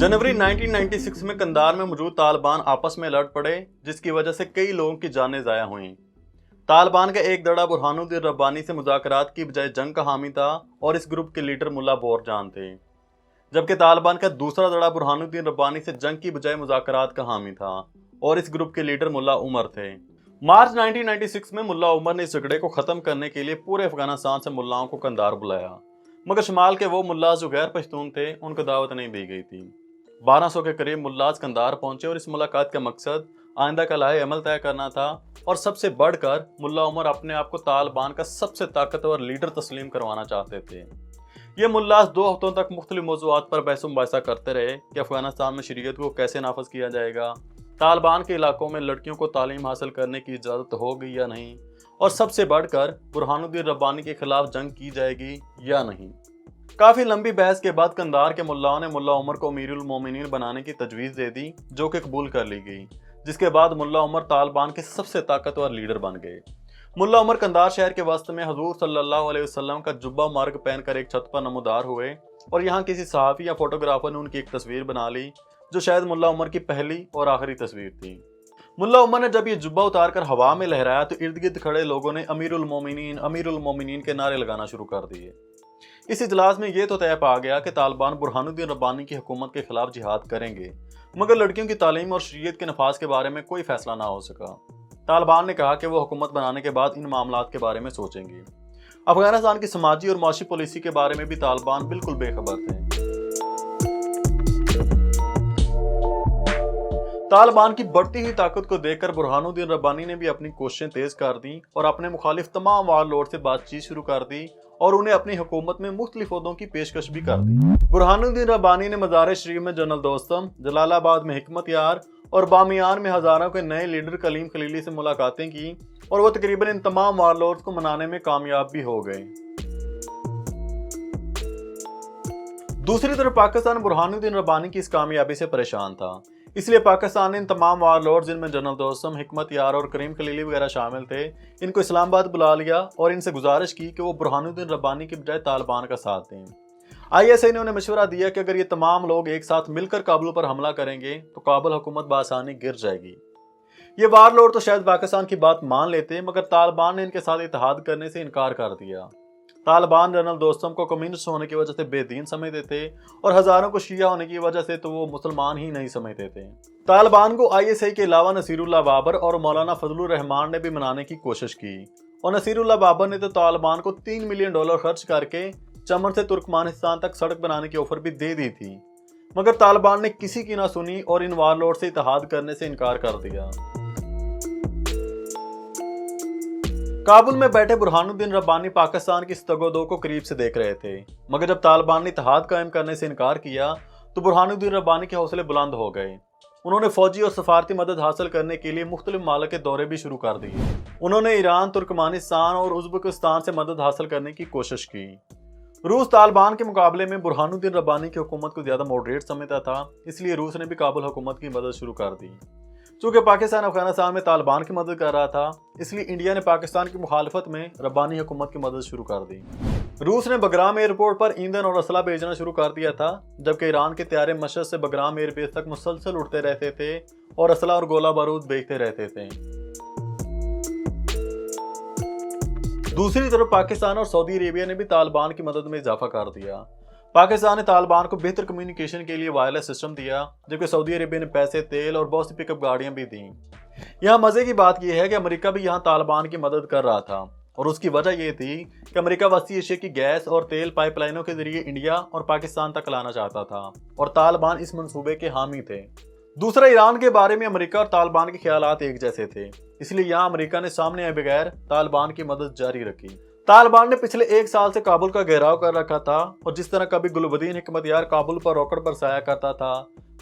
जनवरी 1996 में कंधार में मौजूद तालिबान आपस में लड़ पड़े, जिसकी वजह से कई लोगों की जानें ज़ाया हुईं। तालिबान का एक दड़ा बुरहानुद्दीन रब्बानी से मुज़ाकरात की बजाय जंग का हामी था और इस ग्रुप के लीडर मुल्ला बोरजान थे, जबकि तालिबान का दूसरा दड़ा बुरहानुद्दीन रब्बानी से जंग की बजाय मुज़ाकरात का हामी था और इस ग्रुप के लीडर मुल्ला उमर थे। मार्च 1996 में मुल्ला उमर ने इस झगड़े को ख़त्म करने के लिए पूरे अफगानिस्तान से मुल्लाओं को कंधार बुलाया, मगर शुमाल के वो मुल्ला जो गैर पश्तून थे उनको दावत नहीं दी गई थी। 1200 के करीब मुल्लाज कंधार पहुंचे और इस मुलाकात का मकसद आइंदा का लाहे अमल तय करना था और सबसे बढ़कर मुल्ला उमर अपने आप को तालिबान का सबसे ताकतवर लीडर तस्लीम करवाना चाहते थे। ये मुल्लाज 2 हफ्तों तक मुख्तलिफ मौज़ूआत पर बहस मुबाहिसा करते रहे कि अफगानिस्तान में शरीयत को कैसे नाफज किया जाएगा, तालिबान के इलाकों में लड़कियों को तालीम हासिल करने की इजाज़त होगी या नहीं, और सबसे बढ़कर बुरहानुद्दीन रब्बानी के खिलाफ जंग की जाएगी या नहीं। काफ़ी लंबी बहस के बाद कंधार के मुल्लाओं ने मुल्ला उमर को अमीरुल मोमिनीन बनाने की तजवीज़ दे दी, जो कि कबूल कर ली गई, जिसके बाद मुल्ला उमर तालिबान के सबसे ताकतवर लीडर बन गए। मुल्ला उमर कंधार शहर के वस्त में हजूर सल्लल्लाहु अलैहि वसल्लम का जुब्बा मार्ग पहनकर एक छत पर नमूदार हुए और यहाँ किसी सहाफ़ी या फोटोग्राफर ने उनकी एक तस्वीर बना ली, जो शायद मुल्ला उमर की पहली और आखिरी तस्वीर थी। मुल्ला उमर ने जब ये जुब्बा उतारकर हवा में लहराया तो इर्द गिर्द खड़े लोगों ने अमीरुल मोमिनीन के नारे लगाना शुरू कर दिए। इस इजलास में यह तो तय पा गया कि तालिबान बुरहानुद्दीन रब्बानी की हुकूमत के खिलाफ जिहाद करेंगे, मगर लड़कियों की तालीम और शरीयत के नफाज के बारे में कोई फैसला ना हो सका। तालिबान ने कहा कि वो हुकूमत बनाने के बाद इन मामलात के बारे में सोचेंगे। अफगानिस्तान की समाजी और माशी पॉलिसी के बारे में भी तालिबान बिल्कुल बेखबर थे। तालिबान की बढ़ती हुई ताकत को देखकर बुरहानुद्दीन रब्बानी ने भी अपनी कोशिशें तेज कर दी और अपने मुखालिफ तमाम वारलॉर्ड से बातचीत शुरू कर दी और उन्हें अपनी हुकूमत में मुख्तलिफ ओहदों की पेशकश भी कर दी। बुरहानुद्दीन रब्बानी ने मज़ार शरीफ में जनरल दोस्तम, जलालाबाद में हिकमत यार और बामियान में हज़ारों के नए लीडर कलीम खलीली से मुलाकातें की और वो तकरीबन इन तमाम वारलॉर्ड्स को मनाने में कामयाब भी हो गए। दूसरी तरफ पाकिस्तान बुरहानुद्दीन रब्बानी की इस कामयाबी से परेशान था, इसलिए पाकिस्तान ने इन तमाम वारलॉर्ड्स, जिनमें जनरल दोस्तम, हिकमत यार और करीम खलीली वगैरह शामिल थे, इनको इस्लामाबाद बुला लिया और इनसे गुजारिश की कि वो बुरहानुद्दीन रब्बानी की बजाय तालिबान का साथ दें। ISI ने उन्हें मशवरा दिया कि अगर ये तमाम लोग एक साथ मिलकर काबुल पर हमला करेंगे तो काबुल हुकूमत बआसानी गिर जाएगी। ये वारलॉर्ड तो शायद पाकिस्तान की बात मान लेते, मगर तालिबान ने इनके साथ इत्तेहाद करने से इनकार कर दिया। तालिबान जनरल दोस्तम को कम्युनिस्ट होने की वजह से बेदीन समझते थे और हज़ारों को शिया होने की वजह से तो वो मुसलमान ही नहीं समझते थे। तालिबान को ISI के अलावा नसीरुल्लाह बाबर और मौलाना फजलुर रहमान ने भी मनाने की कोशिश की और नसीरुल्लाह बाबर ने तो तालिबान को $3 मिलियन खर्च करके चमन से तुर्कमानिस्तान तक सड़क बनाने की ऑफर भी दे दी थी, मगर तालिबान ने किसी की ना सुनी और इन वारलॉर्ड से इत्तेहाद करने से इनकार कर दिया। काबुल में बैठे बुरहानुद्दीन रब्बानी पाकिस्तान की इस्तगोदो को करीब से देख रहे थे, मगर जब तालिबान ने इत्तेहाद कायम करने से इनकार किया तो बुरहानुद्दीन रब्बानी के हौसले बुलंद हो गए। उन्होंने फौजी और सफारती मदद हासिल करने के लिए मुख्तलिफ मालिक के दौरे भी शुरू कर दिए। उन्होंने ईरान, तुर्कमानिस्तान और उज़्बेकिस्तान से मदद हासिल करने की कोशिश की। रूस तालिबान के मुकाबले में बुरहानुद्दीन रब्बानी की हुकूमत को ज़्यादा मॉडरेट समझता था, इसलिए रूस ने भी काबुल हुकूमत की मदद शुरू कर दी। चूँकि पाकिस्तान अफगानिस्तान में तालिबान की मदद कर रहा था, इसलिए इंडिया ने पाकिस्तान की मुखालफत में रब्बानी हुकूमत की मदद शुरू कर दी। रूस ने बगराम एयरपोर्ट पर ईंधन और असला भेजना शुरू कर दिया था, जबकि ईरान के तैयारे मशहद से बगराम एयरबेस तक मुसलसल उड़ते रहते थे और असला और गोला बारूद बेचते रहते थे। दूसरी तरफ पाकिस्तान और सऊदी अरेबिया ने भी तालिबान की मदद में इजाफा कर दिया। पाकिस्तान ने तालिबान को बेहतर कम्युनिकेशन के लिए वायरलेस सिस्टम दिया, जबकि सऊदी अरेबिया ने पैसे, तेल और बहुत सी पिकअप गाड़ियां भी दी। यहाँ मजे की बात यह है कि अमेरिका भी यहाँ तालिबान की मदद कर रहा था और उसकी वजह यह थी कि अमेरिका वसी एशिया की गैस और तेल पाइपलाइनों के जरिए इंडिया और पाकिस्तान तक लाना चाहता था और तालिबान इस मंसूबे के हामी थे। दूसरा, ईरान के बारे में अमेरिका और तालिबान के ख्यालात एक जैसे थे, इसलिए यहाँ अमेरिका ने सामने आए बगैर तालिबान की मदद जारी रखी। तालिबान ने पिछले 1 साल से काबुल का घेराव कर रखा था और जिस तरह कभी गुलबदीन हिकमत यार काबुल पर रॉकेट बरसाया करता था,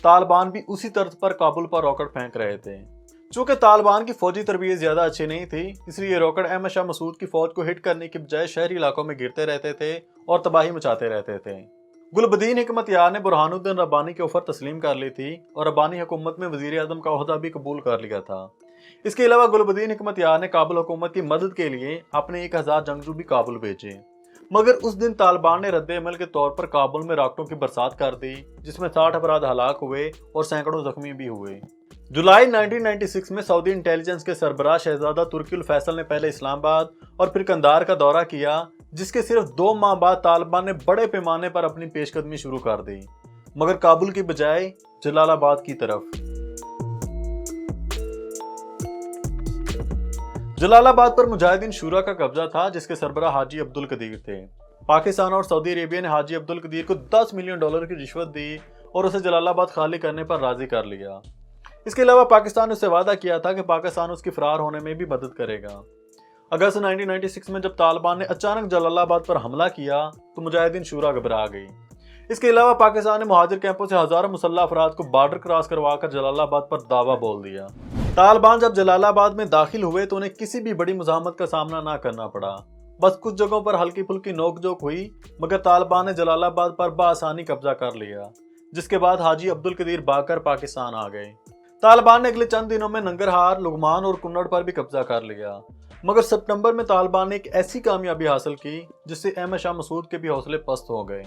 तालिबान भी उसी तर्ज पर काबुल पर रॉकेट फेंक रहे थे। चूँकि तालिबान की फौजी तरबियत ज़्यादा अच्छी नहीं थी, इसलिए ये रॉकेट अहमद शाह मसूद की फौज को हिट करने की बजाय शहरी इलाकों में गिरते रहते थे और तबाही मचाते रहते थे। गुलबदीन हिकमत यार ने बुरहानुद्दीन रब्बानी की ऑफर तस्लीम कर ली थी और रब्बानी हुकूमत में वज़ीर आज़म का ओहदा भी कबूल कर लिया था। इसके अलावा गुलबदीन हिकमत यार ने काबुल हुकूमत की मदद के लिए अपने 1000 जंगजू भी काबुल भेजे, मगर उस दिन तालिबान ने रद्द-ए-अमल के तौर पर काबुल में रॉकेटों की बरसात कर दी, जिसमें 60 अफराद हलाक हुए और सैकड़ों जख्मी भी हुए। जुलाई 1996 में सऊदी इंटेलिजेंस के सरबराह शहजादा तुर्की उल फैसल ने पहले इस्लामाबाद और फिर कंधार का दौरा किया, जिसके सिर्फ 2 माह बाद तालिबान ने बड़े पैमाने पर अपनी पेशकदमी शुरू कर दी, मगर काबुल की बजाय जलालाबाद की तरफ। जलालाबाद पर मुजाहिदीन शूरा का कब्जा था, जिसके सरबराह हाजी अब्दुल कदीर थे। पाकिस्तान और सऊदी अरेबिया ने हाजी अब्दुल कदीर को $10 मिलियन की रिश्वत दी और उसे जलालाबाद खाली करने पर राजी कर लिया। इसके अलावा पाकिस्तान ने उससे वादा किया था कि पाकिस्तान उसकी फरार होने में भी मदद करेगा। अगस्त 1996 में जब तालिबान ने अचानक जलालाबाद पर हमला किया तो मुजाहिदीन शूरा घबरा गई। इसके अलावा पाकिस्तान ने मुहाजिर कैंपों से हजारों मुसल्लह अफराद को बॉर्डर क्रॉस करवाकर जलालाबाद पर दावा बोल दिया। तालिबान जब जलालाबाद में दाखिल हुए तो उन्हें किसी भी बड़ी मुज़ाहमत का सामना ना करना पड़ा। बस कुछ जगहों पर हल्की फुल्की नोकझोंक हुई, मगर तालिबान ने जलालाबाद पर बआसानी कब्जा कर लिया, जिसके बाद हाजी अब्दुल कदीर भागकर पाकिस्तान आ गए। तालिबान ने अगले चंद दिनों में नंगरहार, लुघमान और कुन्नड़ पर भी कब्जा कर लिया, मगर सितंबर में तालिबान ने एक ऐसी कामयाबी हासिल की जिससे अहमद शाह मसूद के भी हौसले पस्त हो गए।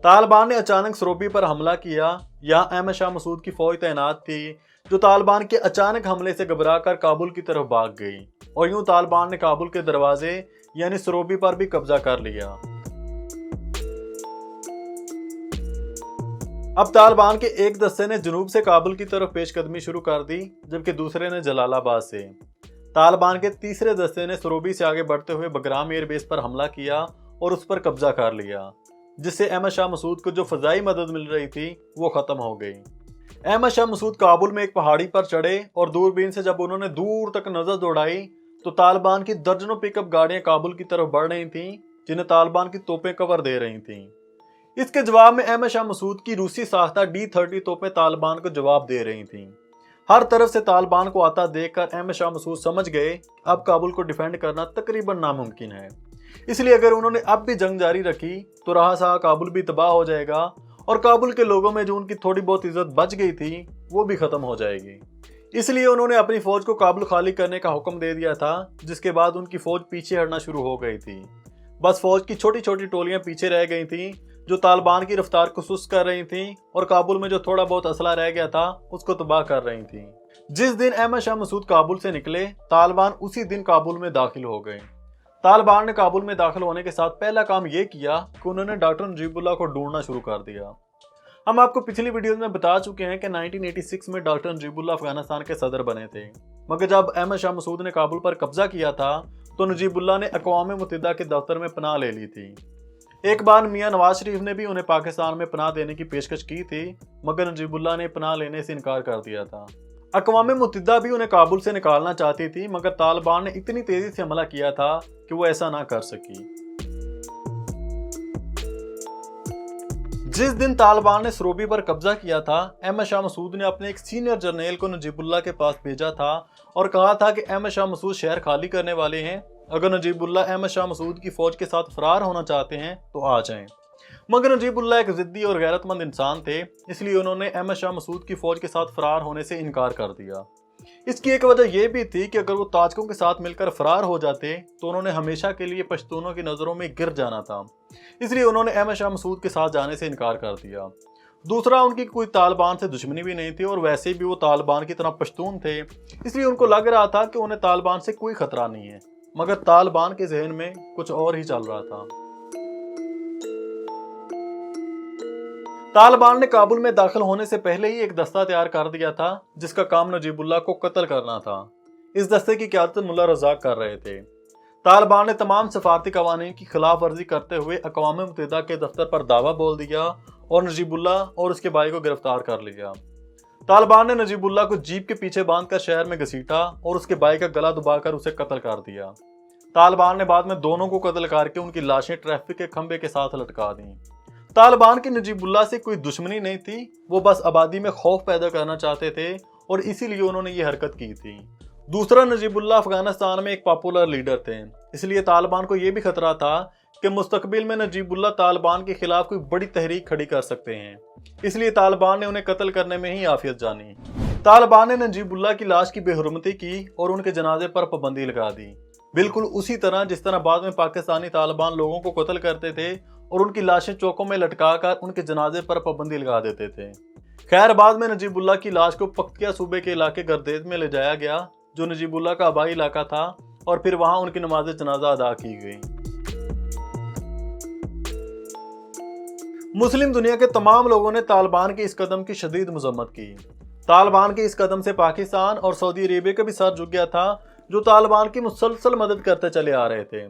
तालिबान ने अचानक सरोबी पर हमला किया। यहाँ अहमद शाह मसूद की फौज तैनात थी, जो तालिबान के अचानक हमले से घबराकर काबुल की तरफ भाग गई और यूं तालिबान ने काबुल के दरवाजे यानी सरोबी पर भी कब्जा कर लिया। अब तालिबान के एक दस्ते ने जुनूब से काबुल की तरफ पेशकदमी शुरू कर दी, जबकि दूसरे ने जलालाबाद से। तालिबान के तीसरे दस्ते ने सरोबी से आगे बढ़ते हुए बगराम एयरबेस पर हमला किया और उस पर कब्जा कर लिया, जिससे अहमद शाह मसूद को जो फजाई मदद मिल रही थी वो खत्म हो गई। अहमद शाह मसूद काबुल में एक पहाड़ी पर चढ़े और दूरबीन से जब उन्होंने दूर तक नजर दौड़ाई तो तालिबान की दर्जनों पिकअप गाड़ियां काबुल की तरफ बढ़ रही थीं, जिन्हें तालिबान की तोपें कवर दे रही थीं। इसके जवाब में अहमद शाह मसूद की रूसी साख्ता D-30 तोपें तालिबान को जवाब दे रही थीं। हर तरफ से तालिबान को आता देखकर अहमद शाह मसूद समझ गए अब काबुल को डिफेंड करना तकरीबन नामुमकिन है, इसलिए अगर उन्होंने अब भी जंग जारी रखी तो रहा सहा काबुल भी तबाह हो जाएगा और काबुल के लोगों में जो उनकी थोड़ी बहुत इज्जत बच गई थी वो भी खत्म हो जाएगी। इसलिए उन्होंने अपनी फौज को काबुल खाली करने का हुक्म दे दिया था, जिसके बाद उनकी फौज पीछे हटना शुरू हो गई थी। बस फौज की छोटी छोटी टोलियां पीछे रह गई थीं, जो तालिबान की रफ्तार को सुस्त कर रही थीं और काबुल में जो थोड़ा बहुत असला रह गया था उसको तबाह कर रही थीं। जिस दिन अहमद शाह मसूद काबुल से निकले, तालिबान उसी दिन काबुल में दाखिल हो गए। तालिबान ने काबुल में दाखिल होने के साथ पहला काम ये किया कि उन्होंने डॉक्टर नजीबुल्लाह को ढूंढना शुरू कर दिया। हम आपको पिछली वीडियोस में बता चुके हैं कि 1986 में डॉक्टर नजीबुल्लाह अफगानिस्तान के सदर बने थे, मगर जब अहमद शाह मसूद ने काबुल पर कब्जा किया था तो नजीबुल्लाह ने अक़वाम मुत्तहिदा के दफ्तर में पनाह ले ली थी। एक बार मियां नवाज शरीफ ने भी उन्हें पाकिस्तान में पनाह देने की पेशकश की थी, मगर नजीबुल्लाह ने पनाह लेने से इनकार कर दिया था। अक़वाम मुत्तहिदा भी उन्हें काबुल से निकालना चाहती थी, मगर तालिबान ने इतनी तेजी से हमला किया था कि वो ऐसा ना कर सकी। जिस दिन तालिबान ने सरोबी पर कब्जा किया था, अहमद शाह मसूद ने अपने एक सीनियर जर्नल को नजीबुल्लाह के पास भेजा था और कहा था कि अहमद शाह मसूद शहर खाली करने वाले हैं, अगर नजीबुल्लाह अहमद शाह मसूद की फौज के साथ फरार होना चाहते हैं तो आ जाएं। मगर नजीबुल्लाह एक जिद्दी और गैरतमंद इंसान थे, इसलिए उन्होंने अहमद शाह मसूद की फौज के साथ फरार होने से इनकार कर दिया। इसकी एक वजह यह भी थी कि अगर वो ताजकों के साथ मिलकर फरार हो जाते तो उन्होंने हमेशा के लिए पश्तूनों की नज़रों में गिर जाना था, इसलिए उन्होंने अहमद शाह मसूद के साथ जाने से इनकार कर दिया। दूसरा, उनकी कोई तालिबान से दुश्मनी भी नहीं थी और वैसे भी वो तालिबान की तरह पश्तून थे, इसलिए उनको लग रहा था कि उन्हें तालिबान से कोई खतरा नहीं है, मगर तालिबान के जहन में कुछ और ही चल रहा था। तालिबान ने काबुल में दाखिल होने से पहले ही एक दस्ता तैयार कर दिया था जिसका काम नजीबुल्लाह को कत्ल करना था। इस दस्ते की क़यादत मुल्ला रज़ाक कर रहे थे। तालिबान ने तमाम सफारती कवानीन की खिलाफ वर्जी करते हुए अक़वाम मुत्तहिदा के दफ्तर पर दावा बोल दिया और नजीबुल्लाह और उसके भाई को गिरफ्तार कर लिया। तालिबान ने नजीबुल्लाह को जीप के पीछे बांधकर शहर में घसीटा और उसके भाई का गला दबाकर उसे कत्ल कर दिया। तालिबान ने बाद में दोनों को कत्ल करके उनकी लाशें ट्रैफिक के खंभे के साथ लटका दी। तालिबान की नजीबुल्लाह से कोई दुश्मनी नहीं थी, वो बस आबादी में खौफ पैदा करना चाहते थे और इसीलिए उन्होंने ये हरकत की थी। दूसरा, नजीबुल्लाह अफगानिस्तान में एक पॉपुलर लीडर थे, इसलिए तालिबान को यह भी खतरा था कि मुस्तकबिल में नजीबुल्लाह तालिबान के खिलाफ कोई बड़ी तहरीक खड़ी कर सकते हैं, इसलिए तालिबान ने उन्हें कत्ल करने में ही आफियत जानी। तालिबान ने नजीबुल्लाह की लाश की बेहुरमती की और उनके जनाजे पर पाबंदी लगा दी। बिल्कुल उसी तरह जिस तरह बाद में पाकिस्तानी तालिबान लोगों को कत्ल करते थे और उनकी लाशें चौकों में लटकाकर उनके जनाजे पर पाबंदी लगा देते थे। खैर, बाद में नजीबुल्लाह की लाश को पक्तिया सूबे के इलाके गर्देद में ले जाया गया, जो नजीबुल्लाह का आबाई इलाका था, और फिर वहां उनकी नमाज जनाजा अदा की गई। मुस्लिम दुनिया के तमाम लोगों ने तालिबान के इस कदम की शदीद मजम्मत की। तालिबान के इस कदम से पाकिस्तान और सऊदी अरेबिया का भी साथ झुक गया था, जो तालिबान की मुसलसल मदद करते चले आ रहे थे।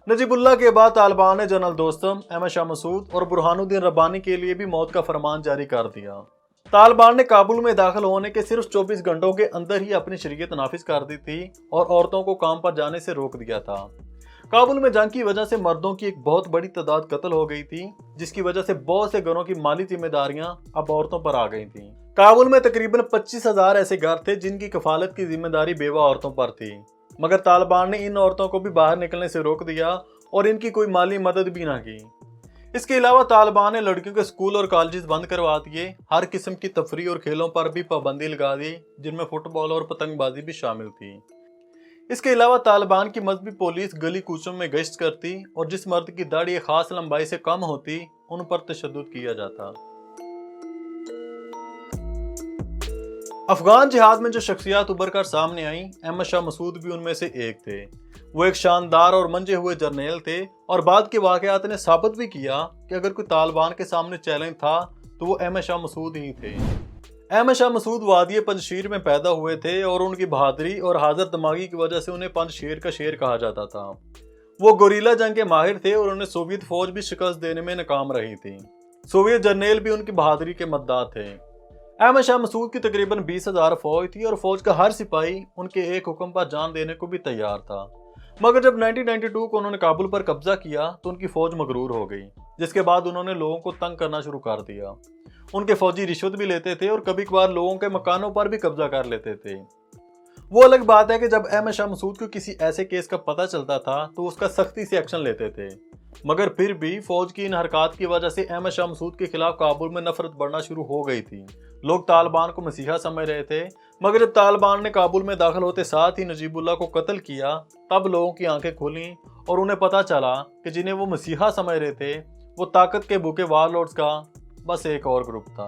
नजीबुल्लाह के बाद तालिबान ने जनरल दोस्तम, अहमद शाह मसूद और बुरहानुद्दीन रब्बानी के लिए भी मौत का फरमान जारी कर दिया। तालिबान ने काबुल में दाखिल होने के सिर्फ 24 घंटों के अंदर ही अपनी शरीयत नाफिज कर दी थी और औरतों को काम पर जाने से रोक दिया था। काबुल में जंग की वजह से मर्दों की एक बहुत बड़ी तादाद कत्ल हो गई थी, जिसकी वजह से बहुत से घरों की माली जिम्मेदारियां अब औरतों पर आ गई थीं। काबुल में तकरीबन 25,000 ऐसे घर थे जिनकी कफालत की जिम्मेदारी बेवा औरतों पर थी, मगर तालिबान ने इन औरतों को भी बाहर निकलने से रोक दिया और इनकी कोई माली मदद भी ना की। इसके अलावा तालिबान ने लड़कियों के स्कूल और कॉलेज बंद करवा दिए, हर किस्म की तफरीह और खेलों पर भी पाबंदी लगा दी, जिनमें फुटबॉल और पतंगबाजी भी शामिल थी। इसके अलावा तालिबान की मजहबी पुलिस गली कूचों में गश्त करती और जिस मर्द की दाढ़ी एक खास लंबाई से कम होती उन पर तशद्दुद किया जाता। अफगान जिहाद में जो शख्सियत उभर कर सामने आई, अहमद शाह मसूद भी उनमें से एक थे। वो एक शानदार और मंजे हुए जर्नैल थे और बाद के वाकयात ने साबित भी किया कि अगर कोई तालिबान के सामने चैलेंज था तो वो अहमद शाह मसूद ही थे। अहमद शाह मसूद वादिय पंजशीर में पैदा हुए थे और उनकी बहादुरी और हाजिर दिमागी की वजह से उन्हें पंजशीर का शेर कहा जाता था। वो गोरीला जंग के माहिर थे और उन्हें सोवियत फौज भी शिकस्त देने में नाकाम रही थी। सोवियत जर्नैल भी उनकी बहादुरी के मद्दाह थे। अहमद शाह मसूद की तकरीबन 20,000 फौज थी और फौज का हर सिपाही उनके एक हुक्म पर जान देने को भी तैयार था। मगर जब 1992 को उन्होंने काबुल पर कब्जा किया तो उनकी फौज मगरूर हो गई, जिसके बाद उन्होंने लोगों को तंग करना शुरू कर दिया। उनके फौजी रिश्वत भी लेते थे और कभी कभार लोगों के मकानों पर भी कब्जा कर लेते थे। वो अलग बात है कि जब अहमद शाह मसूद को किसी ऐसे केस का पता चलता था तो उसका सख्ती से एक्शन लेते थे, मगर फिर भी फौज की इन हरकत की वजह से अहमद शाह मसूद के खिलाफ काबुल में नफरत बढ़ना शुरू हो गई थी। लोग तालिबान को मसीहा समझ रहे थे, मगर जब तालिबान ने काबुल में दाखिल होते साथ ही नजीबुल्लाह को कत्ल किया, तब लोगों की आंखें खुलीं और उन्हें पता चला कि जिन्हें वो मसीहा समझ रहे थे वो ताकत के भूखे वारलॉर्ड्स का बस एक और ग्रुप था।